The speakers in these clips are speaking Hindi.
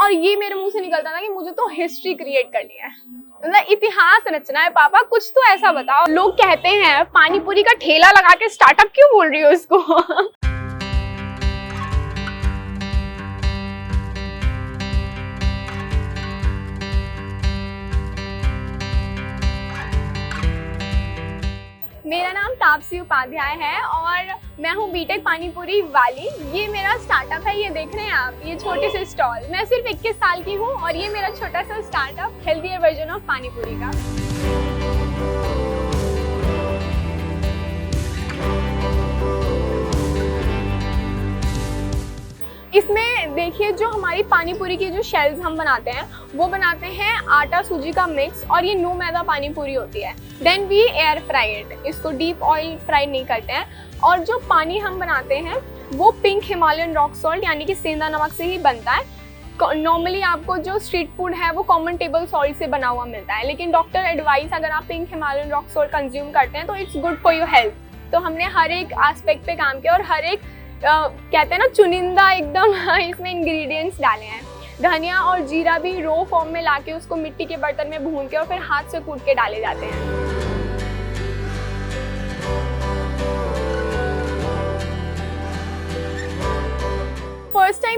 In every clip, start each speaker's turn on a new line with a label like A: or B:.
A: और ये मेरे मुंह से निकलता था कि मुझे तो हिस्ट्री क्रिएट करनी है, मतलब इतिहास रचना है। पापा कुछ तो ऐसा बताओ। लोग कहते हैं पानी पूरी का ठेला लगा के स्टार्टअप क्यों बोल रही हो इसको? मेरा नाम तापसी उपाध्याय है और मैं हूँ बीटेक पानीपुरी वाली। ये मेरा स्टार्टअप है, ये देख रहे हैं आप, ये छोटे से स्टॉल। मैं सिर्फ 21 साल की हूँ और ये मेरा छोटा सा startup healthier version of panipuri का। इसमें देखिए जो हमारी पानीपुरी की जो शेल्स हम बनाते हैं वो बनाते हैं आटा सूजी का मिक्स और ये नो मैदा पानीपुरी होती है। Then we air fry it, इसको डीप ऑयल फ्राई नहीं करते हैं। और जो पानी हम बनाते हैं वो पिंक हिमालयन रॉक सॉल्ट यानी कि सेंधा नमक से ही बनता है। नॉर्मली आपको जो स्ट्रीट फूड है वो कॉमन टेबल सॉल्ट से बना हुआ मिलता है, लेकिन डॉक्टर एडवाइस अगर आप pink Himalayan rock salt consume करते हैं तो it's good for your health. तो हमने हर एक एस्पेक्ट पे काम किया और हर एक कहते हैं ना चुनिंदा एकदम इसमें इंग्रेडिएंट्स डाले हैं। धनिया और जीरा भी रो फॉर्म में लाके उसको मिट्टी के बर्तन में भून के और फिर हाथ से कूट के डाले जाते हैं। फर्स्ट टाइम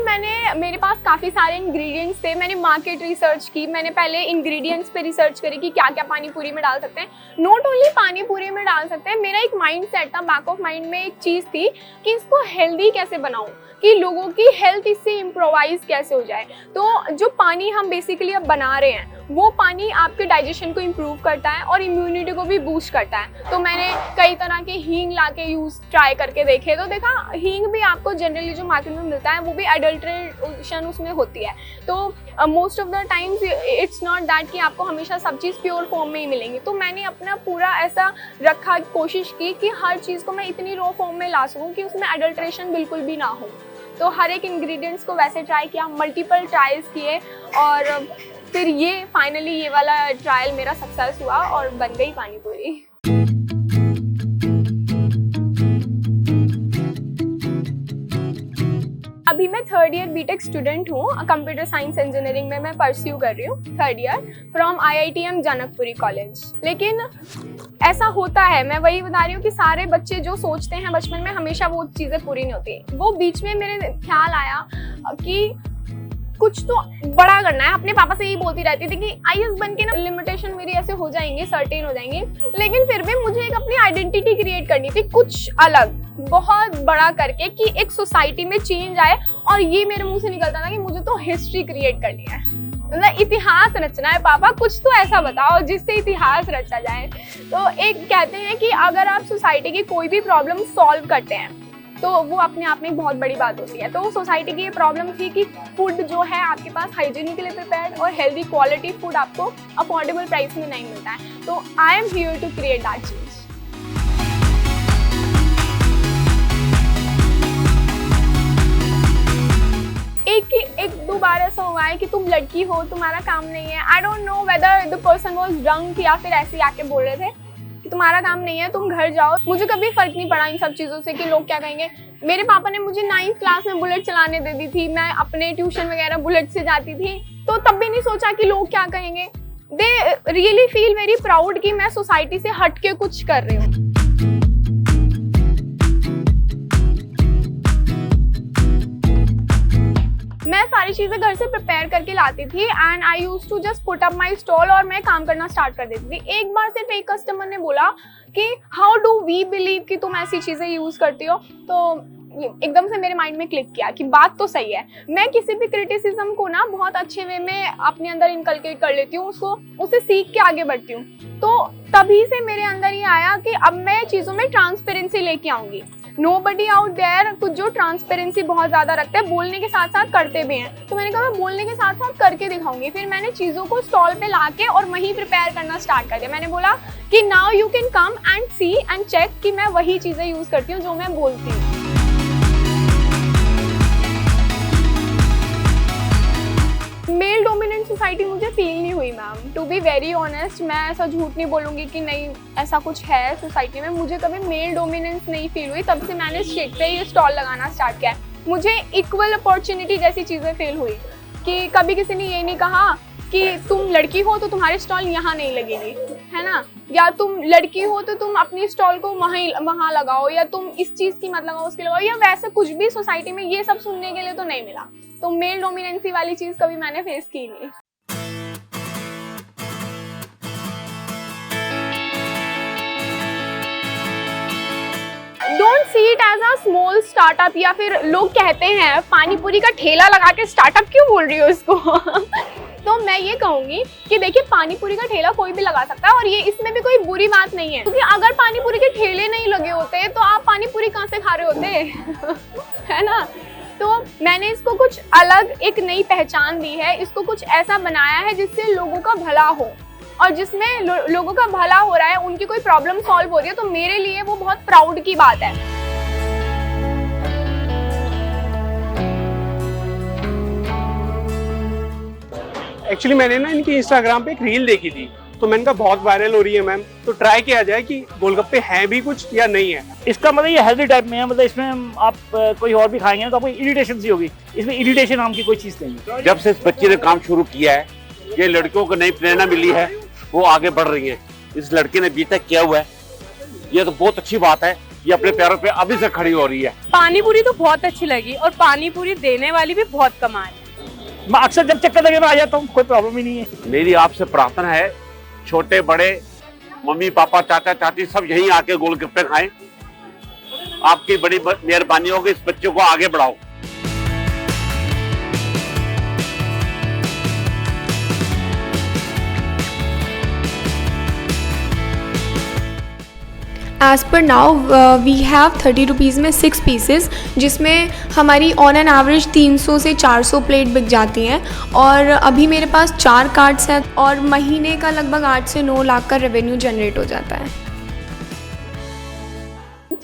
A: मेरे पास काफ़ी सारे इंग्रेडिएंट्स थे। मैंने मार्केट रिसर्च की, मैंने पहले इंग्रेडिएंट्स पे रिसर्च करी कि क्या क्या पानी पूरी में डाल सकते हैं। नॉट ओनली पानी पूरी में डाल सकते हैं, मेरा एक माइंड सेट था, बैक ऑफ माइंड में एक चीज़ थी कि इसको हेल्दी कैसे बनाऊं, कि लोगों की हेल्थ इससे इम्प्रोवाइज कैसे हो जाए। तो जो पानी हम बेसिकली अब बना रहे हैं वो पानी आपके डाइजेशन को इम्प्रूव करता है और इम्यूनिटी को भी बूस्ट करता है। तो मैंने कई तरह के हींग लाके ट्राई करके देखे, तो देखा हींग भी आपको जनरली जो मार्केट में मिलता है वो भी एडल्ट्रेशन उसमें होती है। तो most of the times it's not that कि आपको हमेशा सब चीज़ प्योर फॉर्म में ही मिलेंगी। तो मैंने अपना पूरा ऐसा रखा, कोशिश की कि हर चीज़ को मैं इतनी रॉ फॉर्म में ला सकूँ कि उसमें एडल्ट्रेशन बिल्कुल भी ना हो। तो हर एक इंग्रेडिएंट्स को वैसे ट्राई किया, मल्टीपल ट्रायल्स किए और फिर ये फाइनली ये वाला ट्रायल मेरा सक्सेस हुआ और बन गई पानीपुरी। अभी मैं 3rd ईयर बीटेक स्टूडेंट हूँ, कंप्यूटर साइंस इंजीनियरिंग में मैं परस्यू कर रही हूँ 3rd year from IITM Janakpuri college. लेकिन ऐसा होता है, मैं वही बता रही हूँ कि सारे बच्चे जो सोचते हैं बचपन में हमेशा वो चीज़ें पूरी नहीं होती। वो बीच में मेरे ख्याल आया कि कुछ तो बड़ा करना है। अपने पापा से यही बोलती रहती थी कि IAS बन के ना लिमिटेशन मेरी ऐसे हो जाएंगे, सर्टेन हो जाएंगे, लेकिन फिर भी मुझे एक अपनी आइडेंटिटी क्रिएट करनी थी, कुछ अलग बहुत बड़ा करके, कि एक सोसाइटी में चेंज आए। और ये मेरे मुंह से निकलता था कि मुझे तो हिस्ट्री क्रिएट करनी है, मतलब इतिहास रचना है। पापा कुछ तो ऐसा बताओ जिससे इतिहास रचा जाए। तो एक कहते हैं कि अगर आप सोसाइटी की कोई भी प्रॉब्लम सॉल्व करते हैं तो वो अपने आप में एक बहुत बड़ी बात होती है। तो सोसाइटी की ये प्रॉब्लम थी कि फूड जो है आपके पास हाइजीनिकली प्रिपेयर्ड और हेल्दी क्वालिटी फूड आपको अफोर्डेबल प्राइस में नहीं मिलता है। तो I am here to create that change. एक दो बार ऐसा हुआ है कि तुम लड़की हो, तुम्हारा काम नहीं है। I don't know whether the person was drunk या फिर ऐसे आके बोल रहे थे कि तुम्हारा काम नहीं है, तुम घर जाओ। मुझे कभी फर्क नहीं पड़ा इन सब चीज़ों से कि लोग क्या कहेंगे। मेरे पापा ने मुझे 9th क्लास में बुलेट चलाने दे दी थी, मैं अपने ट्यूशन वगैरह बुलेट से जाती थी, तो तब भी नहीं सोचा कि लोग क्या कहेंगे। They really feel very proud कि मैं सोसाइटी से हट के कुछ कर रही हूँ। मैं सारी चीज़ें घर से प्रिपेयर करके लाती थी and I use to just put up my stall और मैं काम करना स्टार्ट कर देती थी। एक बार सिर्फ एक कस्टमर ने बोला कि हाउ डू वी बिलीव कि तुम ऐसी चीज़ें यूज़ करती हो। तो एकदम से मेरे माइंड में क्लिक किया कि बात तो सही है। मैं किसी भी क्रिटिसिज्म को ना बहुत अच्छे वे में अपने अंदर इनकलकेट कर लेती हूँ, उसे सीख के आगे बढ़ती हूँ। तो तभी से मेरे अंदर ये आया कि अब मैं चीज़ों में ट्रांसपेरेंसी लेके आऊँगी। नोबडी आउट देयर कुछ जो ट्रांसपेरेंसी बहुत ज़्यादा रखते हैं, बोलने के साथ साथ करते भी हैं। तो मैंने कहा मैं बोलने के साथ साथ करके दिखाऊंगी। फिर मैंने चीज़ों को स्टॉल पे लाके और वहीं प्रिपेयर करना स्टार्ट कर दिया। मैंने बोला कि now you can come and see and check कि मैं वही चीज़ें यूज़ करती हूँ जो मैं बोलती हूँ। मेल डोमिनेंट सोसाइटी मुझे फील नहीं हुई ma'am, to be very honest. मैं ऐसा झूठ नहीं बोलूँगी कि नहीं ऐसा कुछ है सोसाइटी में, मुझे कभी मेल डोमिनेंस नहीं फील हुई। तब से मैंने स्ट्रीट पे ये स्टॉल लगाना स्टार्ट किया है। मुझे इक्वल अपॉर्चुनिटी जैसी चीज़ें फील हुई कि कभी किसी ने ये नहीं कहा कि तुम लड़की हो तो तुम्हारे स्टॉल यहाँ नहीं लगेगी, है ना, या तुम लड़की हो तो तुम अपनी स्टॉल को वहाँ लगाओ, या तुम इस चीज़ की मत लगाओ उसकी लगाओ, या वैसे कुछ भी सोसाइटी में ये सब सुनने के लिए तो नहीं मिला। तो मेल डोमिनेंसी वाली चीज़ कभी मैंने फेस की नहीं। Don't see it as a small startup, या फिर लोग कहते हैं पानी पूरी का ठेला लगा के स्टार्टअप क्यों बोल रही हो इसको तो मैं ये कहूँगी कि देखिए पानी पूरी का ठेला कोई भी लगा सकता है और ये इसमें भी कोई बुरी बात नहीं है, क्योंकि अगर पानी पूरी के ठेले नहीं लगे होते तो आप पानी पूरी कहाँ से खा रहे होते है ना। तो मैंने इसको कुछ अलग एक नई पहचान दी है, इसको कुछ ऐसा बनाया है जिससे लोगों का भला हो, और जिसमें लोगों का भला हो रहा है, उनकी कोई प्रॉब्लम सॉल्व हो रही है, तो मेरे लिए वो बहुत प्राउड की बात है।
B: एक्चुअली मैंने ना इनकी इंस्टाग्राम पे एक रील देखी थी, तो मैंने कहा बहुत वायरल हो रही है मैम, तो ट्राई किया जाए कि गोलगप्पे हैं भी कुछ या नहीं है।
C: इसका मतलब ये हेल्दी टाइप में है, मतलब इसमें आप कोई और भी खाएंगे ना तो आपको इरिटेशन सी होगी, इसमें इरिटेशन नाम की कोई चीज़ नहीं है।
D: जब से इस बच्चे ने काम शुरू किया है, ये लड़कियों को नई प्रेरणा मिली है, वो आगे बढ़ रही है। इस लड़के ने बीटेक किया हुआ है, ये तो बहुत अच्छी बात है, ये अपने पैरों पे अभी से खड़ी हो रही है।
E: पानी पूरी तो बहुत अच्छी लगी और पानी पूरी देने वाली भी बहुत कमाल।
C: मैं अक्सर जब चक्कर लगे मैं आ जाता हूँ, कोई प्रॉब्लम ही नहीं है।
D: मेरी आपसे प्रार्थना है, छोटे बड़े मम्मी पापा चाचा चाची सब यहीं आके गोलगप्पे खाएं। आपकी बड़ी मेहरबानी होगी, इस बच्चों को आगे बढ़ाओ।
A: As per now we have 30 rupees में 6 पीसेस, जिसमें हमारी ऑन एन एवरेज 300 से 400 प्लेट बिक जाती हैं, और अभी मेरे पास 4 कार्ड्स हैं और महीने का लगभग 8 से 9 लाख का रेवेन्यू जनरेट हो जाता है।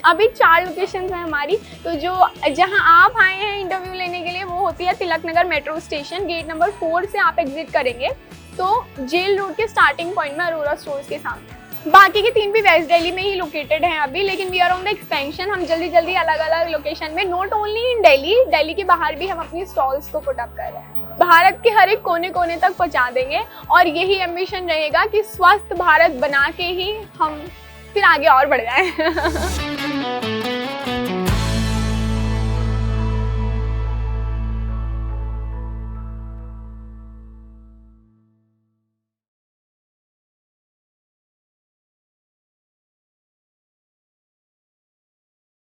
A: अभी 4 लोकेशंस हैं हमारी, तो जो जहां आप आए हैं इंटरव्यू लेने के लिए वो होती है Tilak Nagar metro station, gate number 4 से आप एग्जिट करेंगे तो जेल रोड के स्टार्टिंग पॉइंट में अरोरा स्टोर्स के सामने। बाकी के 3 भी वेस्ट दिल्ली में ही लोकेटेड हैं अभी, लेकिन we are on the expansion. हम जल्दी जल्दी अलग अलग लोकेशन में, नॉट ओनली इन दिल्ली के बाहर भी हम अपनी स्टॉल्स को पुट अप कर रहे हैं। भारत के हर एक कोने कोने तक पहुंचा देंगे, और यही एम्बिशन रहेगा कि स्वस्थ भारत बना के ही हम फिर आगे और बढ़ जाएं